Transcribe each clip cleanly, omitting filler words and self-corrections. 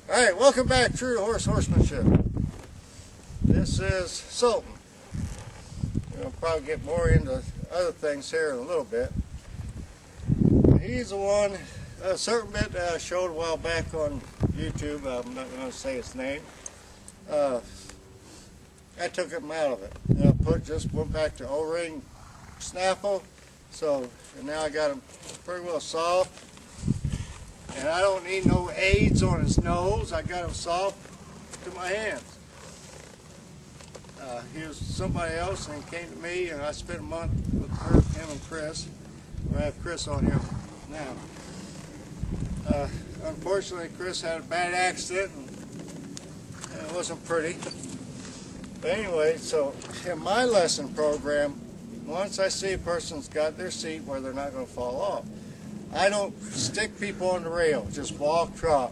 Alright, welcome back, True to Horse Horsemanship. This is Sultan. We'll probably get more into other things here in a little bit. He's the one, a certain bit that I showed a while back on YouTube. I'm not going to say his name. I took him out of it. And I just went back to O-ring snaffle. And now I got him pretty well soft. And I don't need no aids on his nose. I got him soft to my hands. He was somebody else and he came to me, and I spent a month with him and Chris. I have Chris on here now. Unfortunately, Chris had a bad accident and it wasn't pretty. But anyway, so in my lesson program, once I see a person's got their seat where they're not going to fall off, I don't stick people on the rail. Just walk, trot,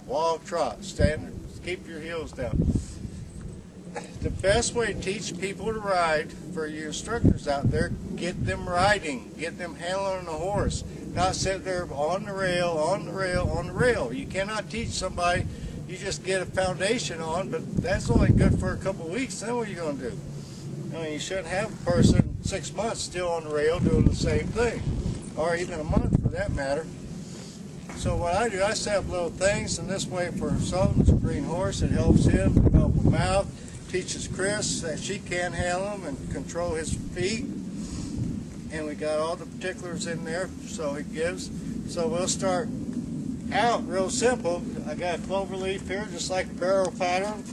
stand, keep your heels down. The best way to teach people to ride for you instructors out there, get them riding, get them handling the horse, not sit there on the rail, on the rail, on the rail. You cannot teach somebody, you just get a foundation on, but that's only good for a couple of weeks. Then what are you going to do? I mean, you shouldn't have a person 6 months still on the rail doing the same thing, or even a month for that matter. So what I do, I set up little things, and this way for Sultan's a green horse, it helps him develop a mouth, teaches Chris that she can handle him and control his feet, and we got all the particulars in there so he gives. So we'll start out real simple. I got a clover leaf here, just like a barrel pattern.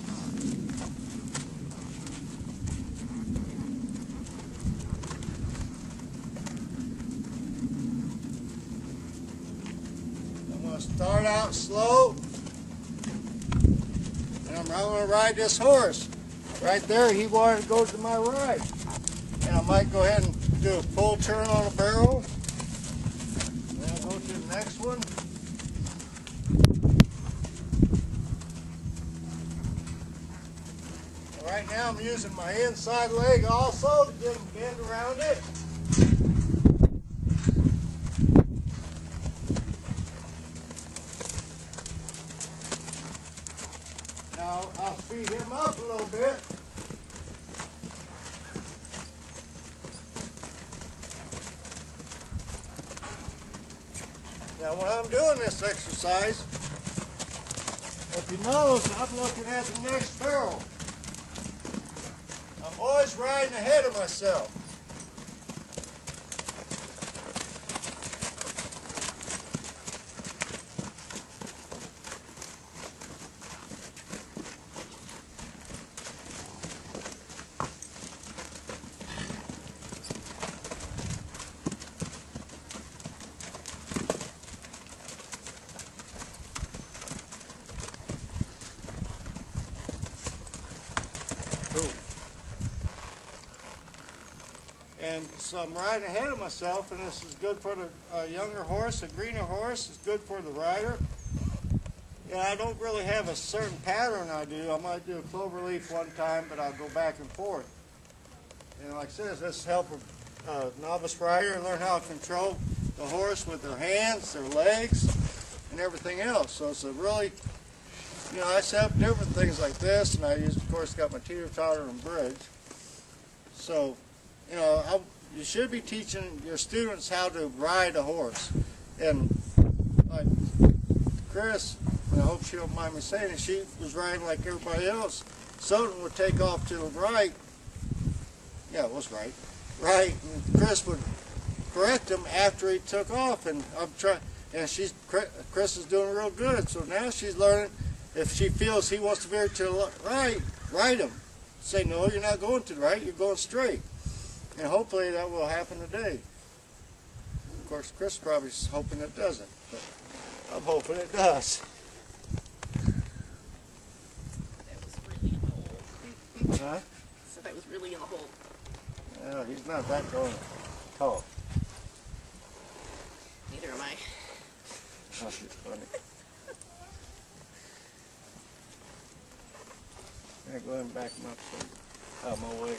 Start out slow, and I'm going to ride this horse. Right there, he wanted to go to my right. And I might go ahead and do a full turn on the barrel. Then I'll go to the next one. And right now I'm using my inside leg also to get him bend around it. I'll speed him up a little bit. Now when I'm doing this exercise, if you notice, I'm looking at the next barrel. I'm always riding ahead of myself. And so I'm riding ahead of myself, and this is good for the younger horse. A greener horse is good for the rider. And I don't really have a certain pattern I do. I might do a clover leaf one time, but I'll go back and forth. And like I said, this help a novice rider learn how to control the horse with their hands, their legs, and everything else. So it's a really, I set up different things like this, and I use, of course, got my teeter-totter and bridge. So, you should be teaching your students how to ride a horse. And like Chris, and I hope she don't mind me saying it, she was riding like everybody else. Sultan would take off to the right. Yeah, it was right. Right, and Chris would correct him after he took off. And Chris is doing real good. So now she's learning, if she feels he wants to veer to the right, ride him. Say, no, you're not going to the right, you're going straight. And hopefully that will happen today. Of course, Chris probably is hoping it doesn't, but I'm hoping it does. That was really in the hole. Huh? So that was really in the hole. No, he's not that tall. Neither am I. Oh, she's funny. Yeah, go ahead and back him up so out my way.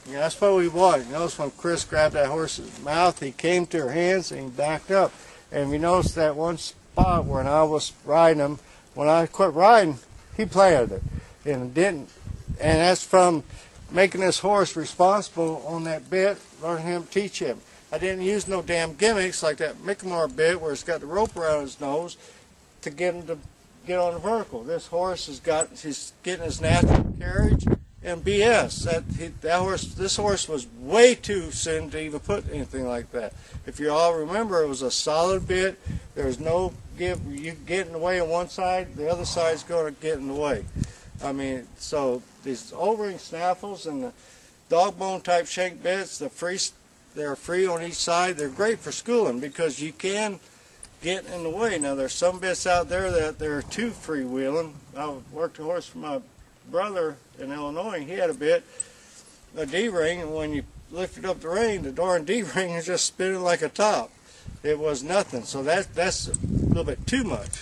Yeah, that's what we wanted. You notice when Chris grabbed that horse's mouth, he came to her hands and he backed up. And we noticed that once spot when I was riding him. When I quit riding, he planted it, and didn't. And that's from making this horse responsible on that bit, learning him, teach him. I didn't use no damn gimmicks like that Mickamore bit where it's got the rope around his nose to get him to get on the vertical. This horse he's getting his natural carriage and BS. This horse was way too soon to even put anything like that. If you all remember, it was a solid bit. There's no give. You get in the way on one side, the other side's going to get in the way. I mean, so these O-ring snaffles and the dog bone type shank bits, they're free on each side. They're great for schooling because you can get in the way. Now there's some bits out there that they're too freewheeling. I worked a horse for my brother in Illinois. He had a D-ring, and when you lifted up the rein, the darn D-ring is just spinning like a top. It was nothing. So that's a little bit too much.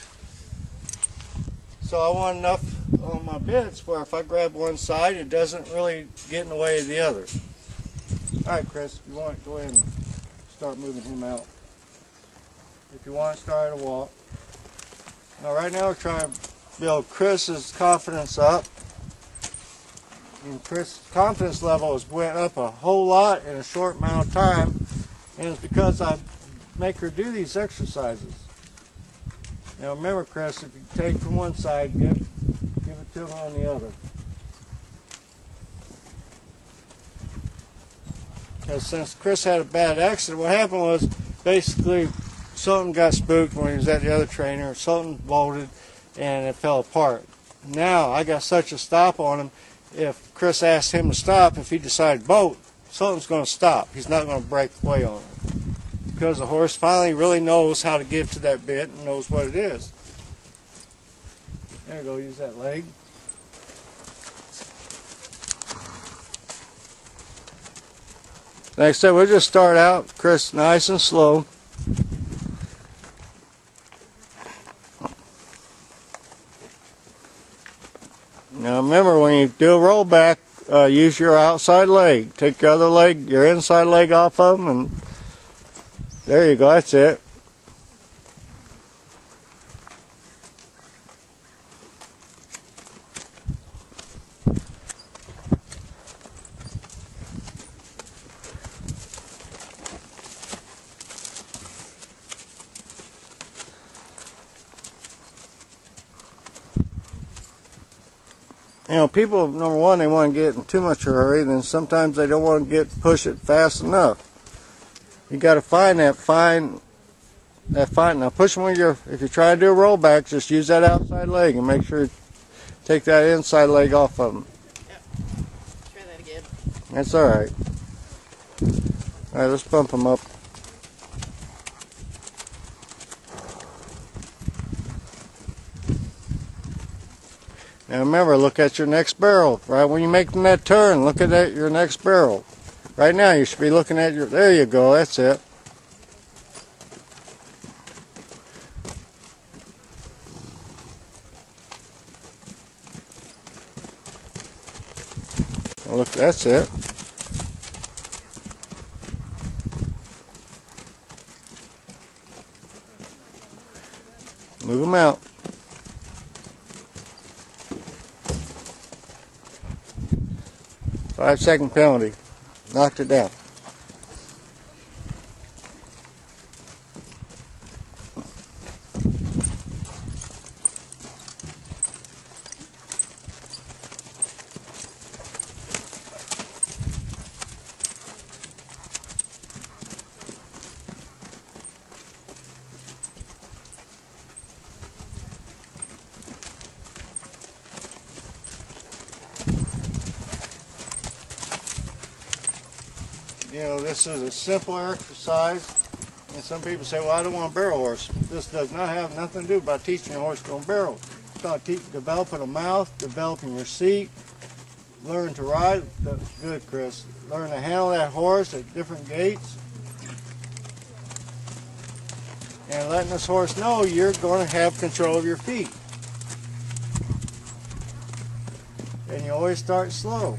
So I want enough on my bits where if I grab one side, it doesn't really get in the way of the other. All right, Chris, if you want, go ahead and start moving him out. If you want to start at a walk. Now right now we're trying to build Chris's confidence up. And Chris's confidence level has went up a whole lot in a short amount of time. And it's because I make her do these exercises. Now remember, Chris, if you take from one side, give it to him on the other. Because since Chris had a bad accident, what happened was basically something got spooked when he was at the other trainer, something bolted, and it fell apart. Now I got such a stop on him, if Chris asked him to stop, if he decided to bolt, something's going to stop. He's not going to break away on it. Because the horse finally really knows how to get to that bit and knows what it is. There you go, use that leg. Like I said, we'll just start out, Chris, nice and slow. Now remember, when you do a rollback, use your outside leg. Take your other leg, your inside leg off of them, and there you go, that's it. You know, people, number one, they want to get in too much of a hurry, then sometimes they don't want to push it fast enough. You got to find that fine. Now push them with if you try to do a rollback, just use that outside leg and make sure you take that inside leg off of them. Yep. Try that again. That's all right. All right, let's bump them up. Now remember, look at your next barrel. Right when you make that turn, look at your next barrel. Right now you should be looking at there you go, that's it. Look, that's it. Move them out. Five-second penalty. Knocked it down. You know, this is a simple exercise, and some people say, well, I don't want a barrel horse. This does not have nothing to do about teaching a horse to go barrel. It's about developing a mouth, developing your seat, learn to ride. That's good, Chris. Learn to handle that horse at different gaits, and letting this horse know you're going to have control of your feet. And you always start slow.